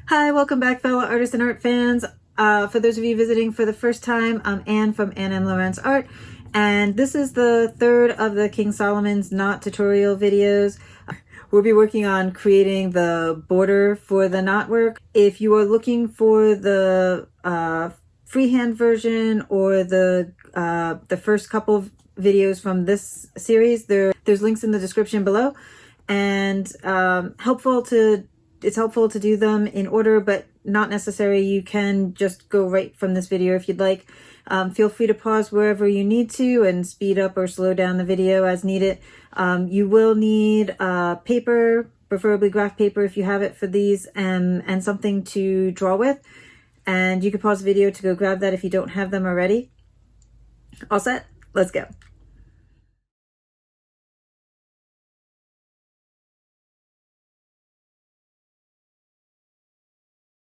Hi, welcome back, fellow artists and art fans. For those of you visiting for the first time, I'm Anne from Anne and Lorenc Art, and this is the third of the King Solomon's knot tutorial videos. We'll be working on creating the border for the knot work. If you are looking for the freehand version or the first couple of videos from this series, there's links in the description below, and it's helpful to do them in order, but not necessary. You can just go right from this video if you'd like. Feel free to pause wherever you need to and speed up or slow down the video as needed. You will need paper, preferably graph paper if you have it for these, and something to draw with. And you can pause the video to go grab that if you don't have them already. All set? Let's go.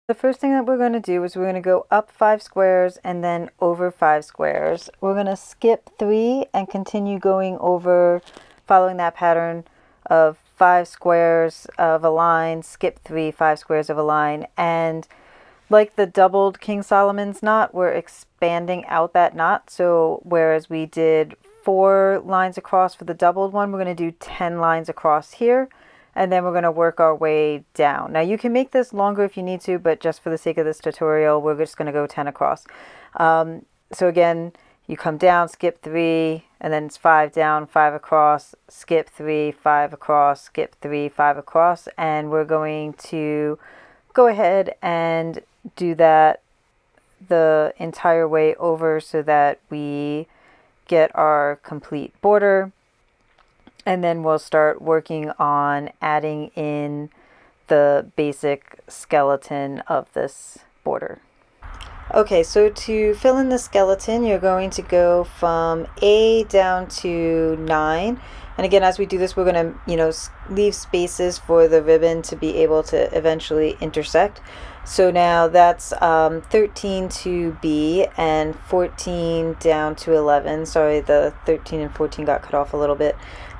The first thing that we're going to do is we're going to go up 5 squares and then over 5 squares. We're going to skip 3 and continue going over, following that pattern of 5 squares of a line, skip 3, 5 squares of a line. And like the doubled King Solomon's knot, we're expanding out that knot. So whereas we did 4 lines across for the doubled one, we're going to do 10 lines across here. And then we're going to work our way down. Now you can make this longer if you need to, but just for the sake of this tutorial, we're just going to go 10 across. So again, you come down, skip 3, and then it's 5 down, 5 across, skip 3, 5 across, skip 3, 5 across. And we're going to go ahead and do that the entire way over so that we get our complete border. And then we'll start working on adding in the basic skeleton of this border. Okay, so to fill in the skeleton, you're going to go from A down to 9. And again, as we do this, we're going to, leave spaces for the ribbon to be able to eventually intersect. So now that's 13 to B and 14 down to 11. Sorry, the 13 and 14 got cut off a little bit.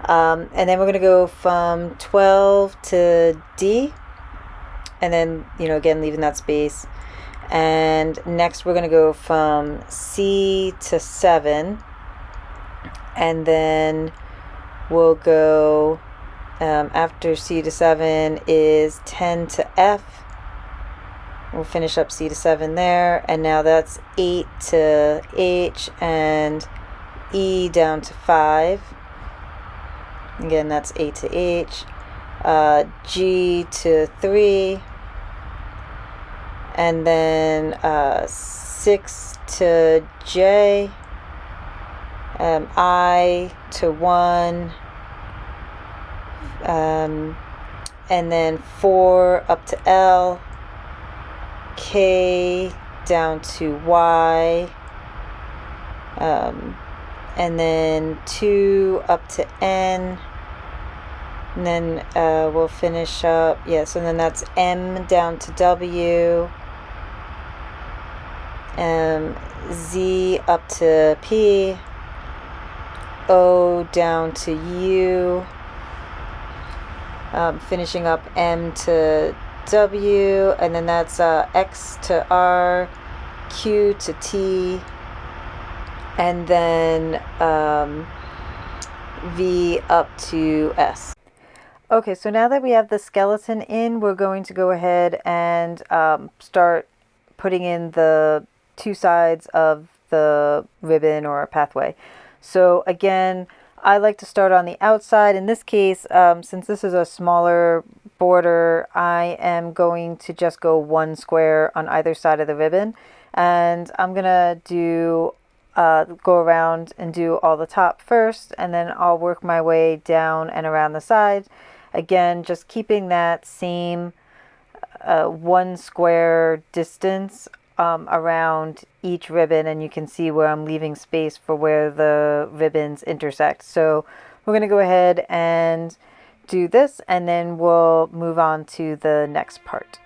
And then we're going to go from 12 to D. And then, again, leaving that space. And next we're going to go from C to 7. And then we'll go, after C to 7 is 10 to F. We'll finish up C to 7 there. And now that's 8 to H and E down to 5. Again, that's 8 to H. G to 3. And then 6 to J. I to 1. And then 4 up to L. K down to Y. And then 2 up to N. And then we'll finish up, so then that's M down to W. Z up to P. O down to U. Finishing up M to W. And then that's X to R. Q to T. And then V up to S. Okay, so now that we have the skeleton in, we're going to go ahead and start putting in the 2 sides of the ribbon or pathway. So again, I like to start on the outside. In this case, since this is a smaller border, I am going to just go 1 square on either side of the ribbon. And I'm going to do go around and do all the top first, and then I'll work my way down and around the sides. Again, just keeping that same 1 square distance around each ribbon, and you can see where I'm leaving space for where the ribbons intersect. So we're going to go ahead and do this, and then we'll move on to the next part.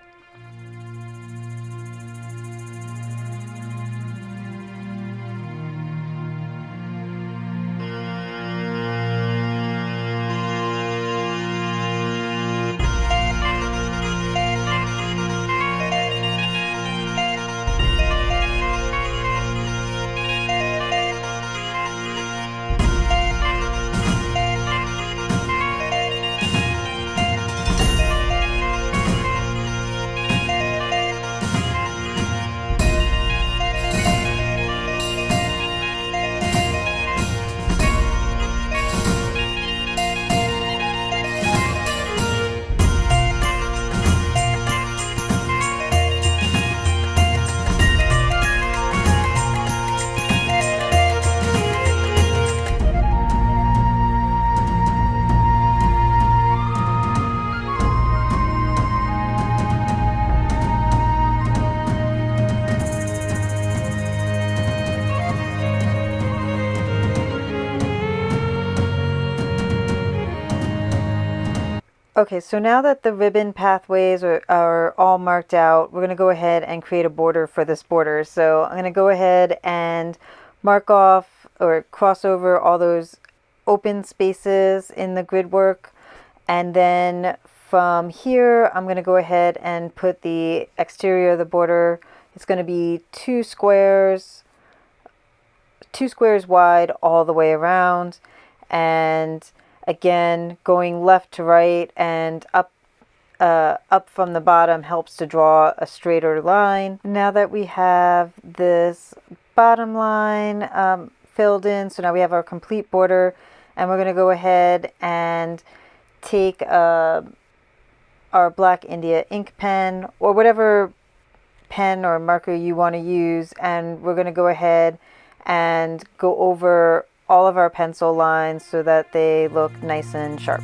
Okay, so now that the ribbon pathways are all marked out, we're going to go ahead and create a border for this border. So I'm going to go ahead and mark off or cross over all those open spaces in the grid work. And then from here, I'm going to go ahead and put the exterior of the border. It's going to be two squares wide all the way around. And again, going left to right and up from the bottom helps to draw a straighter line. Now that we have this bottom line filled in, so now we have our complete border, and we're going to go ahead and take our Black India ink pen or whatever pen or marker you want to use, and we're going to go ahead and go over all of our pencil lines so that they look nice and sharp.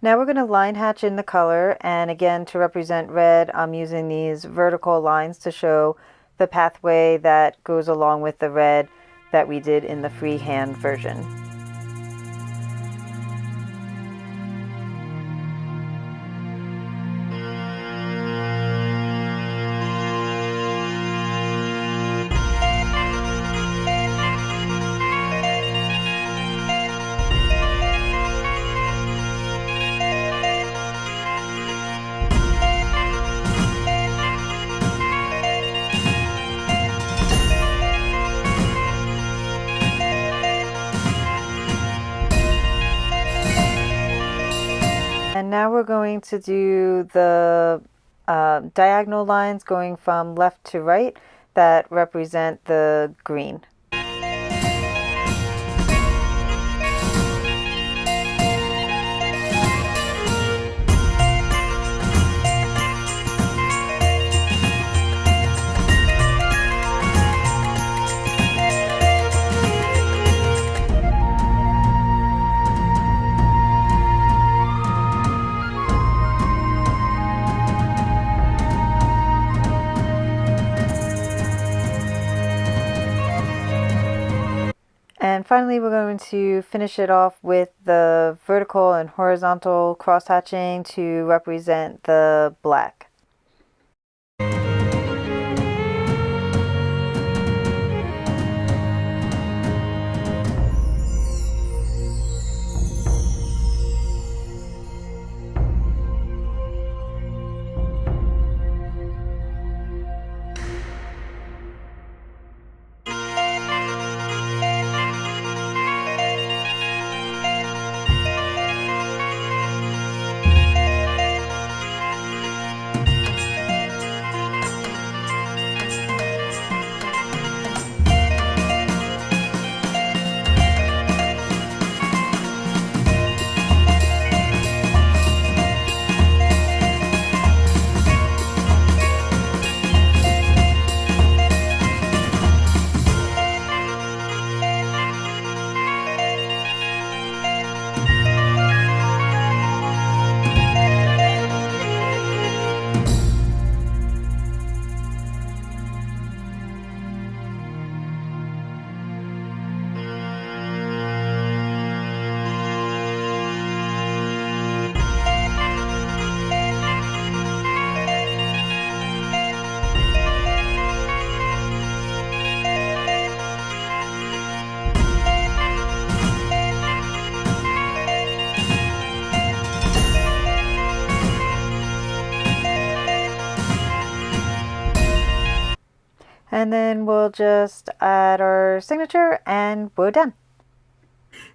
Now we're going to line hatch in the color, and again, to represent red, I'm using these vertical lines to show the pathway that goes along with the red that we did in the freehand version. And now we're going to do the diagonal lines going from left to right that represent the green. And finally, we're going to finish it off with the vertical and horizontal cross hatching to represent the black. and then we'll just add our signature and we're done.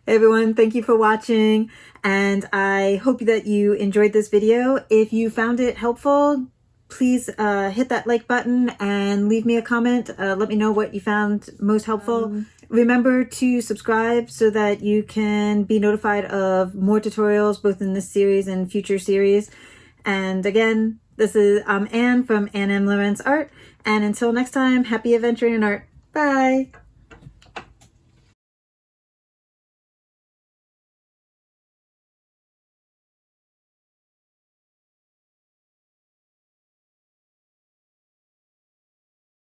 Hey everyone, thank you for watching, and I hope that you enjoyed this video. If you found it helpful, please hit that like button and leave me a comment. Let me know what you found most helpful. Remember to subscribe so that you can be notified of more tutorials both in this series and future series. And again, I'm Anne from Anne M. Lorenc Art, and until next time, happy adventuring in art. Bye!